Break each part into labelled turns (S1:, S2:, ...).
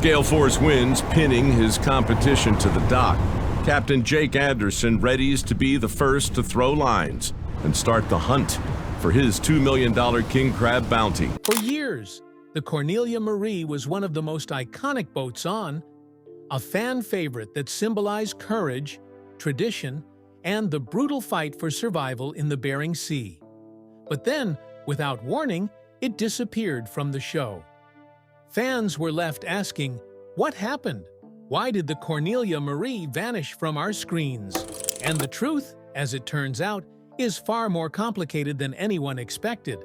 S1: Gale force winds, pinning his competition to the dock. Captain Jake Anderson readies to be the first to throw lines and start the hunt for his $2 million king crab bounty.
S2: For years, the Cornelia Marie was one of the most iconic boats on, a fan favorite that symbolized courage, tradition, and the brutal fight for survival in the Bering Sea. But then, without warning, it disappeared from the show. Fans were left asking, what happened? Why did the Cornelia Marie vanish from our screens? And the truth, as it turns out, is far more complicated than anyone expected.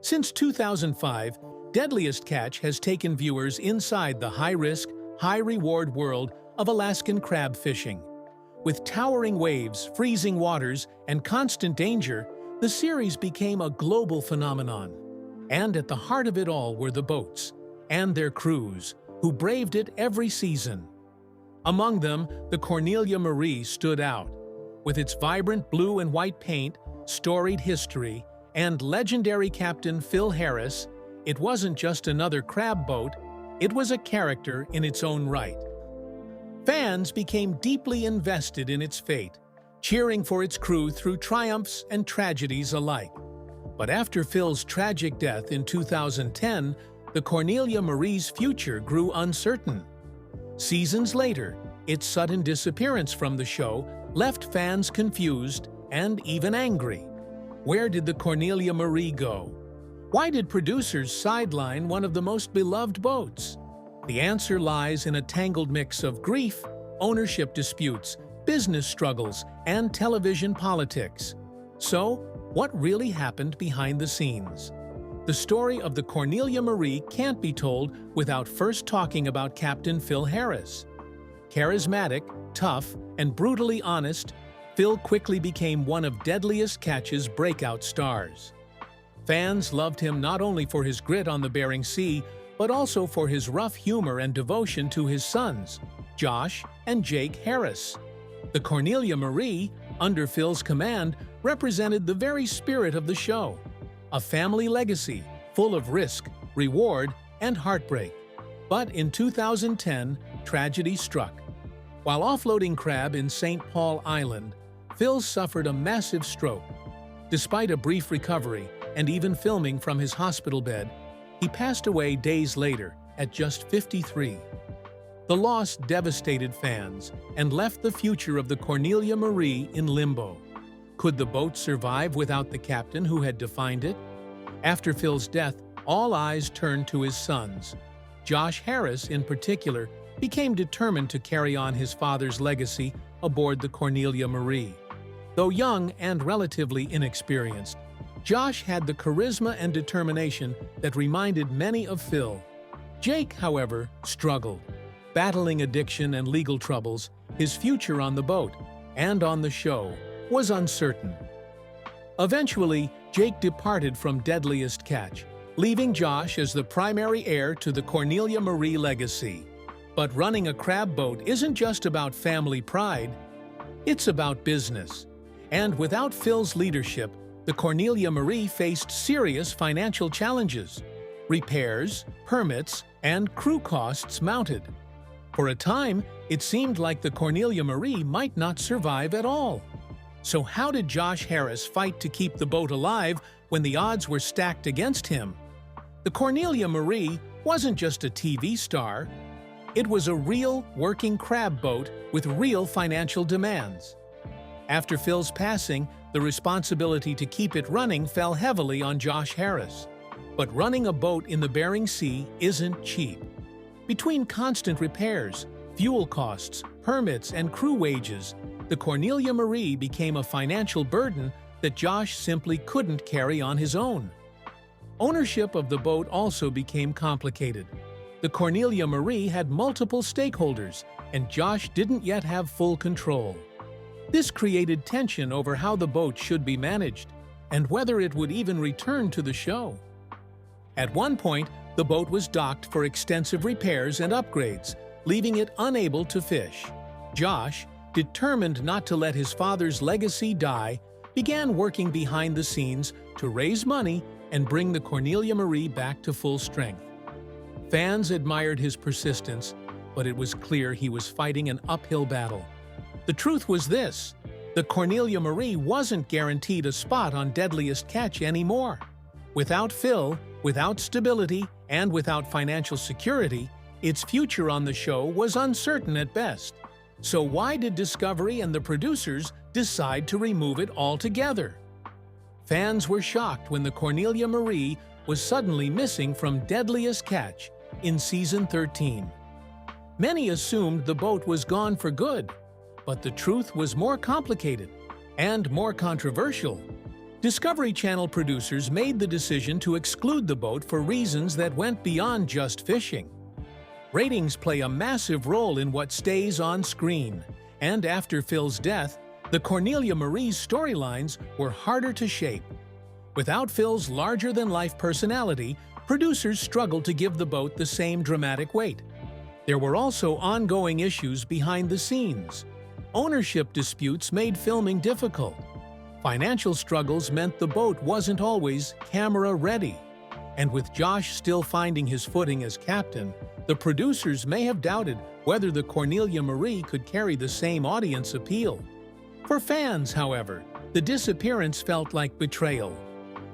S2: Since 2005, Deadliest Catch has taken viewers inside the high-risk, high-reward world of Alaskan crab fishing. With towering waves, freezing waters, and constant danger, the series became a global phenomenon. And at the heart of it all were the boats and their crews, who braved it every season. Among them, the Cornelia Marie stood out. With its vibrant blue and white paint, storied history, and legendary captain Phil Harris, it wasn't just another crab boat, it was a character in its own right. Fans became deeply invested in its fate, cheering for its crew through triumphs and tragedies alike. But after Phil's tragic death in 2010, the Cornelia Marie's future grew uncertain. Seasons later, its sudden disappearance from the show left fans confused and even angry. Where did the Cornelia Marie go? Why did producers sideline one of the most beloved boats? The answer lies in a tangled mix of grief, ownership disputes, business struggles, and television politics. So, what really happened behind the scenes? The story of the Cornelia Marie can't be told without first talking about Captain Phil Harris. Charismatic, tough, and brutally honest, Phil quickly became one of Deadliest Catch's breakout stars. Fans loved him not only for his grit on the Bering Sea, but also for his rough humor and devotion to his sons, Josh and Jake Harris. The Cornelia Marie, under Phil's command, represented the very spirit of the show, a family legacy full of risk, reward, and heartbreak. But in 2010, tragedy struck. While offloading crab in St. Paul Island, Phil suffered a massive stroke. Despite a brief recovery and even filming from his hospital bed, he passed away days later at just 53. The loss devastated fans and left the future of the Cornelia Marie in limbo. Could the boat survive without the captain who had defined it? After Phil's death, all eyes turned to his sons. Josh Harris, in particular, became determined to carry on his father's legacy aboard the Cornelia Marie. Though young and relatively inexperienced, Josh had the charisma and determination that reminded many of Phil. Jake, however, struggled. Battling addiction and legal troubles, his future on the boat and on the show was uncertain. Eventually, Jake departed from Deadliest Catch, leaving Josh as the primary heir to the Cornelia Marie legacy. But running a crab boat isn't just about family pride, it's about business. And without Phil's leadership, the Cornelia Marie faced serious financial challenges. Repairs, permits, and crew costs mounted. For a time, it seemed like the Cornelia Marie might not survive at all. So how did Josh Harris fight to keep the boat alive when the odds were stacked against him? The Cornelia Marie wasn't just a TV star. It was a real, working crab boat with real financial demands. After Phil's passing, the responsibility to keep it running fell heavily on Josh Harris. But running a boat in the Bering Sea isn't cheap. Between constant repairs, fuel costs, permits, and crew wages, the Cornelia Marie became a financial burden that Josh simply couldn't carry on his own. Ownership of the boat also became complicated. The Cornelia Marie had multiple stakeholders, and Josh didn't yet have full control. This created tension over how the boat should be managed, and whether it would even return to the show. At one point, the boat was docked for extensive repairs and upgrades, leaving it unable to fish. Josh, determined not to let his father's legacy die, began working behind the scenes to raise money and bring the Cornelia Marie back to full strength. Fans admired his persistence, but it was clear he was fighting an uphill battle. The truth was this: the Cornelia Marie wasn't guaranteed a spot on Deadliest Catch anymore. Without Phil, without stability, and without financial security, its future on the show was uncertain at best. So why did Discovery and the producers decide to remove it altogether? Fans were shocked when the Cornelia Marie was suddenly missing from Deadliest Catch in Season 13. Many assumed the boat was gone for good, but the truth was more complicated and more controversial. Discovery Channel producers made the decision to exclude the boat for reasons that went beyond just fishing. Ratings play a massive role in what stays on screen, and after Phil's death, the Cornelia Marie's storylines were harder to shape. Without Phil's larger-than-life personality, producers struggled to give the boat the same dramatic weight. There were also ongoing issues behind the scenes. Ownership disputes made filming difficult. Financial struggles meant the boat wasn't always camera-ready. And with Josh still finding his footing as captain, the producers may have doubted whether the Cornelia Marie could carry the same audience appeal. For fans, however, the disappearance felt like betrayal.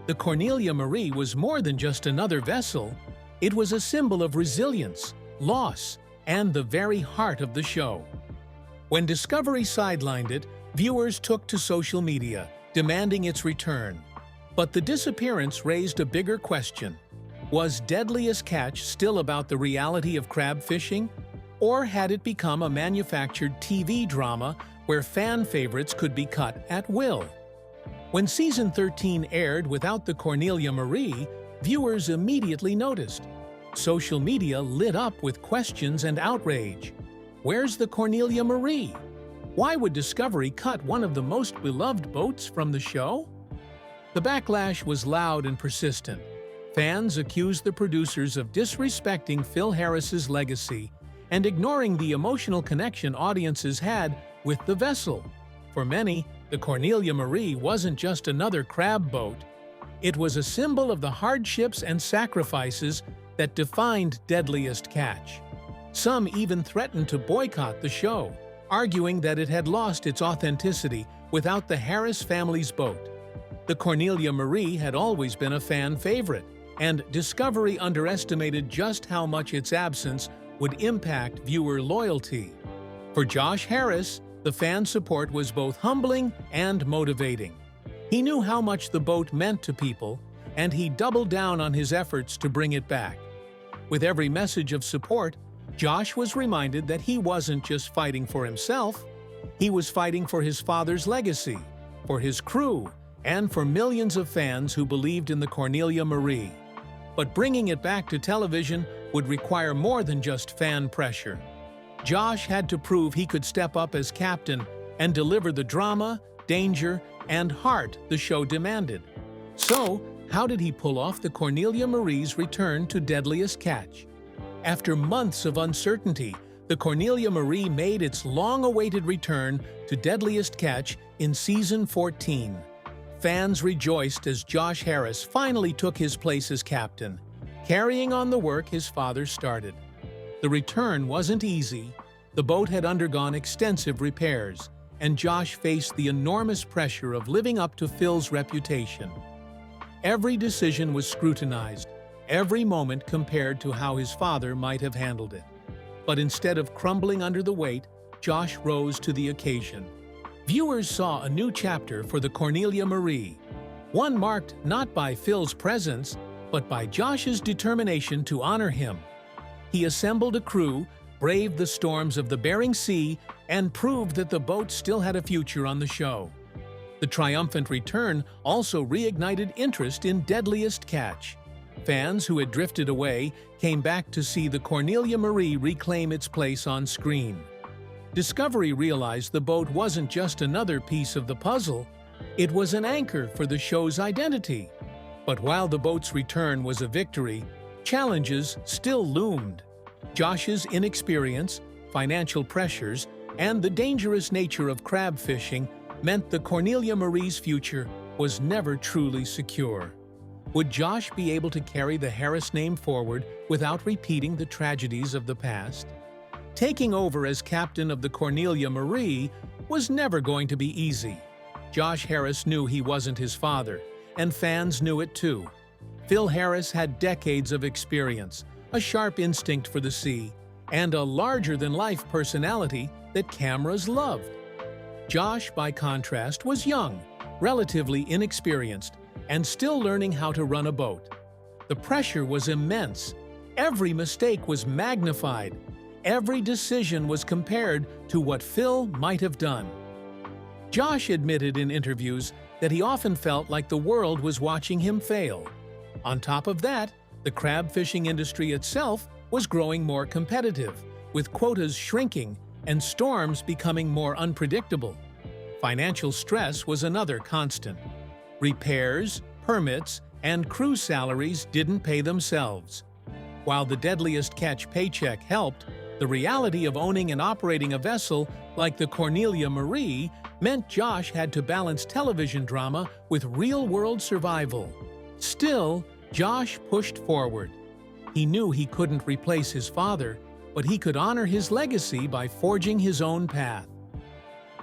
S2: The Cornelia Marie was more than just another vessel. It was a symbol of resilience, loss, and the very heart of the show. When Discovery sidelined it, viewers took to social media, demanding its return. But the disappearance raised a bigger question. Was Deadliest Catch still about the reality of crab fishing? Or had it become a manufactured TV drama where fan favorites could be cut at will? When Season 13 aired without the Cornelia Marie, viewers immediately noticed. Social media lit up with questions and outrage. Where's the Cornelia Marie? Why would Discovery cut one of the most beloved boats from the show? The backlash was loud and persistent. Fans accused the producers of disrespecting Phil Harris's legacy and ignoring the emotional connection audiences had with the vessel. For many, the Cornelia Marie wasn't just another crab boat. It was a symbol of the hardships and sacrifices that defined Deadliest Catch. Some even threatened to boycott the show, arguing that it had lost its authenticity without the Harris family's boat. The Cornelia Marie had always been a fan favorite, and Discovery underestimated just how much its absence would impact viewer loyalty. For Josh Harris, the fan support was both humbling and motivating. He knew how much the boat meant to people, and he doubled down on his efforts to bring it back. With every message of support, Josh was reminded that he wasn't just fighting for himself, he was fighting for his father's legacy, for his crew, and for millions of fans who believed in the Cornelia Marie. But bringing it back to television would require more than just fan pressure. Josh had to prove he could step up as captain and deliver the drama, danger, and heart the show demanded. So, how did he pull off the Cornelia Marie's return to Deadliest Catch? After months of uncertainty, the Cornelia Marie made its long-awaited return to Deadliest Catch in Season 14. Fans rejoiced as Josh Harris finally took his place as captain, carrying on the work his father started. The return wasn't easy. The boat had undergone extensive repairs, and Josh faced the enormous pressure of living up to Phil's reputation. Every decision was scrutinized, every moment compared to how his father might have handled it. But instead of crumbling under the weight, Josh rose to the occasion. Viewers saw a new chapter for the Cornelia Marie, one marked not by Phil's presence, but by Josh's determination to honor him. He assembled a crew, braved the storms of the Bering Sea, and proved that the boat still had a future on the show. The triumphant return also reignited interest in Deadliest Catch. Fans who had drifted away came back to see the Cornelia Marie reclaim its place on screen. Discovery realized the boat wasn't just another piece of the puzzle, it was an anchor for the show's identity. But while the boat's return was a victory, challenges still loomed. Josh's inexperience, financial pressures, and the dangerous nature of crab fishing meant the Cornelia Marie's future was never truly secure. Would Josh be able to carry the Harris name forward without repeating the tragedies of the past? Taking over as captain of the Cornelia Marie was never going to be easy. Josh Harris knew he wasn't his father, and fans knew it too. Phil Harris had decades of experience, a sharp instinct for the sea, and a larger-than-life personality that cameras loved. Josh, by contrast, was young, relatively inexperienced, and still learning how to run a boat. The pressure was immense. Every mistake was magnified. Every decision was compared to what Phil might have done. Josh admitted in interviews that he often felt like the world was watching him fail. On top of that, the crab fishing industry itself was growing more competitive, with quotas shrinking and storms becoming more unpredictable. Financial stress was another constant. Repairs, permits, and crew salaries didn't pay themselves. While the Deadliest Catch paycheck helped, the reality of owning and operating a vessel like the Cornelia Marie meant Josh had to balance television drama with real-world survival. Still, Josh pushed forward. He knew he couldn't replace his father, but he could honor his legacy by forging his own path.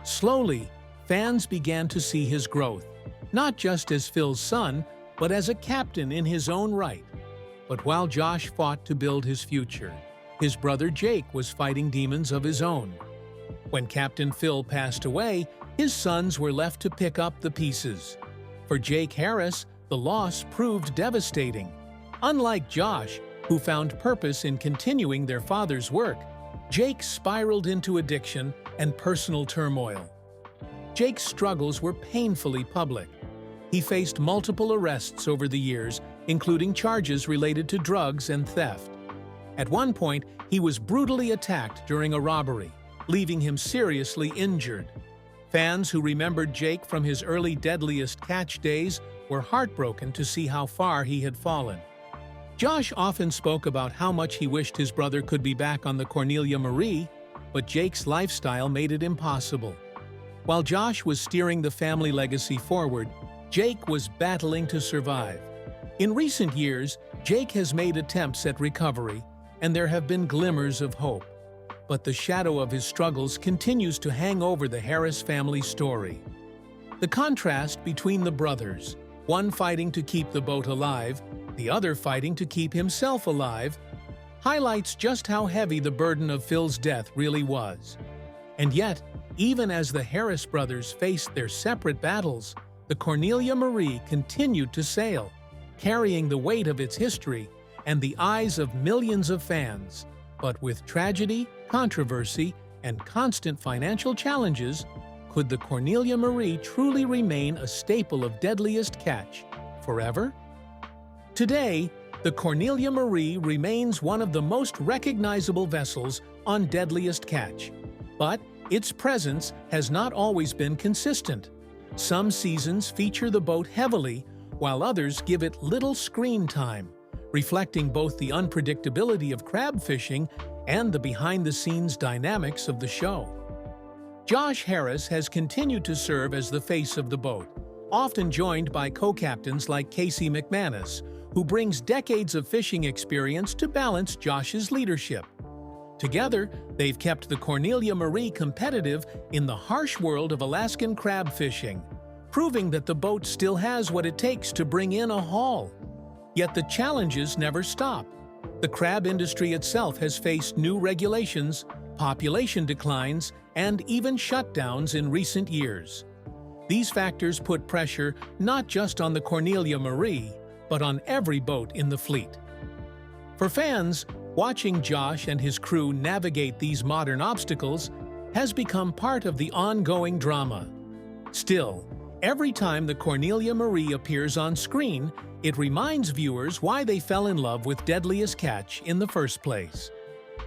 S2: Slowly, fans began to see his growth, not just as Phil's son, but as a captain in his own right. But while Josh fought to build his future, his brother Jake was fighting demons of his own. When Captain Phil passed away, his sons were left to pick up the pieces. For Jake Harris, the loss proved devastating. Unlike Josh, who found purpose in continuing their father's work, Jake spiraled into addiction and personal turmoil. Jake's struggles were painfully public. He faced multiple arrests over the years, including charges related to drugs and theft. At one point, he was brutally attacked during a robbery, leaving him seriously injured. Fans who remembered Jake from his early Deadliest Catch days were heartbroken to see how far he had fallen. Josh often spoke about how much he wished his brother could be back on the Cornelia Marie, but Jake's lifestyle made it impossible. While Josh was steering the family legacy forward, Jake was battling to survive. In recent years, Jake has made attempts at recovery, and there have been glimmers of hope. But the shadow of his struggles continues to hang over the Harris family story. The contrast between the brothers, one fighting to keep the boat alive, the other fighting to keep himself alive, highlights just how heavy the burden of Phil's death really was. And yet, even as the Harris brothers faced their separate battles, the Cornelia Marie continued to sail, carrying the weight of its history and the eyes of millions of fans. But with tragedy, controversy, and constant financial challenges, could the Cornelia Marie truly remain a staple of Deadliest Catch forever? Today, the Cornelia Marie remains one of the most recognizable vessels on Deadliest Catch. But its presence has not always been consistent. Some seasons feature the boat heavily, while others give it little screen time, reflecting both the unpredictability of crab fishing and the behind-the-scenes dynamics of the show. Josh Harris has continued to serve as the face of the boat, often joined by co-captains like Casey McManus, who brings decades of fishing experience to balance Josh's leadership. Together, they've kept the Cornelia Marie competitive in the harsh world of Alaskan crab fishing, proving that the boat still has what it takes to bring in a haul. Yet the challenges never stop. The crab industry itself has faced new regulations, population declines, and even shutdowns in recent years. These factors put pressure not just on the Cornelia Marie, but on every boat in the fleet. For fans, watching Josh and his crew navigate these modern obstacles has become part of the ongoing drama. Still, every time the Cornelia Marie appears on screen, it reminds viewers why they fell in love with Deadliest Catch in the first place.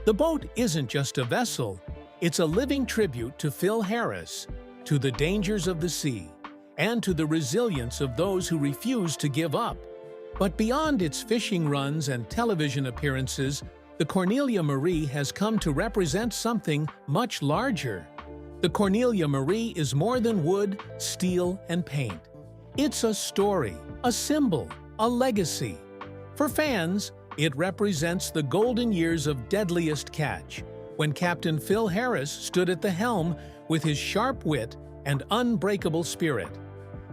S2: The boat isn't just a vessel, it's a living tribute to Phil Harris, to the dangers of the sea, and to the resilience of those who refuse to give up. But beyond its fishing runs and television appearances, the Cornelia Marie has come to represent something much larger. The Cornelia Marie is more than wood, steel, and paint. It's a story, a symbol, a legacy. For fans, it represents the golden years of Deadliest Catch, when Captain Phil Harris stood at the helm with his sharp wit and unbreakable spirit.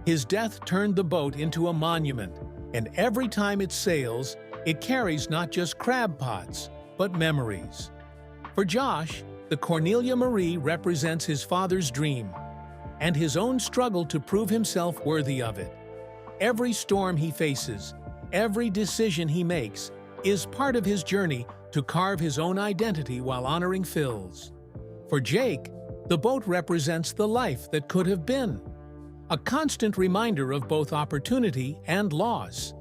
S2: His death turned the boat into a monument, and every time it sails, it carries not just crab pots, but memories. For Josh, the Cornelia Marie represents his father's dream and his own struggle to prove himself worthy of it. Every storm he faces, every decision he makes, is part of his journey to carve his own identity while honoring Phil's. For Jake, the boat represents the life that could have been, a constant reminder of both opportunity and loss.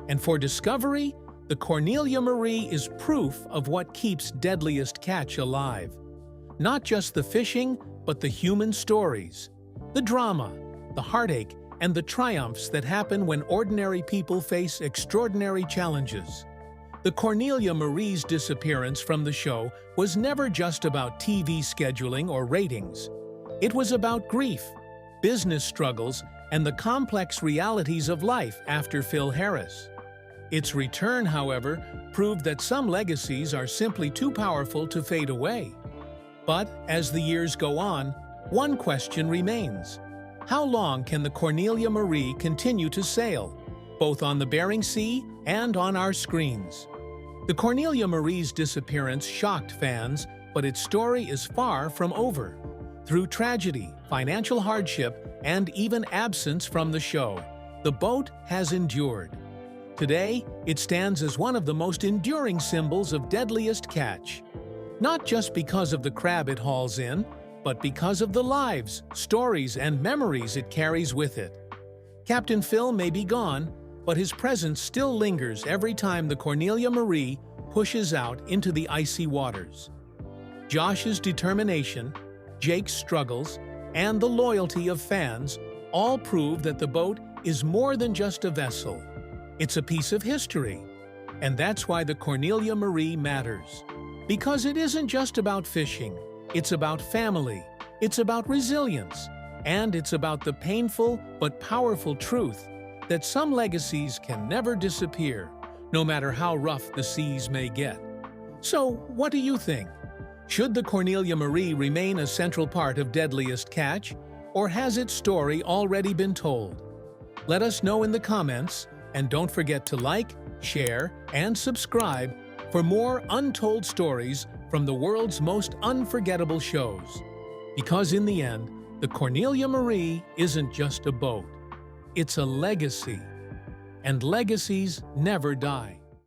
S2: And for Discovery, the Cornelia Marie is proof of what keeps Deadliest Catch alive. Not just the fishing, but the human stories, the drama, the heartache, and the triumphs that happen when ordinary people face extraordinary challenges. The Cornelia Marie's disappearance from the show was never just about TV scheduling or ratings. It was about grief, business struggles, and the complex realities of life after Phil Harris. Its return, however, proved that some legacies are simply too powerful to fade away. But as the years go on, one question remains. How long can the Cornelia Marie continue to sail, both on the Bering Sea and on our screens? The Cornelia Marie's disappearance shocked fans, but its story is far from over. Through tragedy, financial hardship, and even absence from the show, the boat has endured. Today, it stands as one of the most enduring symbols of Deadliest Catch. Not just because of the crab it hauls in, but because of the lives, stories, and memories it carries with it. Captain Phil may be gone, but his presence still lingers every time the Cornelia Marie pushes out into the icy waters. Josh's determination, Jake's struggles, and the loyalty of fans all prove that the boat is more than just a vessel. It's a piece of history. And that's why the Cornelia Marie matters. Because it isn't just about fishing, it's about family, it's about resilience, and it's about the painful but powerful truth that some legacies can never disappear, no matter how rough the seas may get. So, what do you think? Should the Cornelia Marie remain a central part of Deadliest Catch, or has its story already been told? Let us know in the comments, and don't forget to like, share, and subscribe for more untold stories from the world's most unforgettable shows. Because in the end, the Cornelia Marie isn't just a boat. It's a legacy, and legacies never die.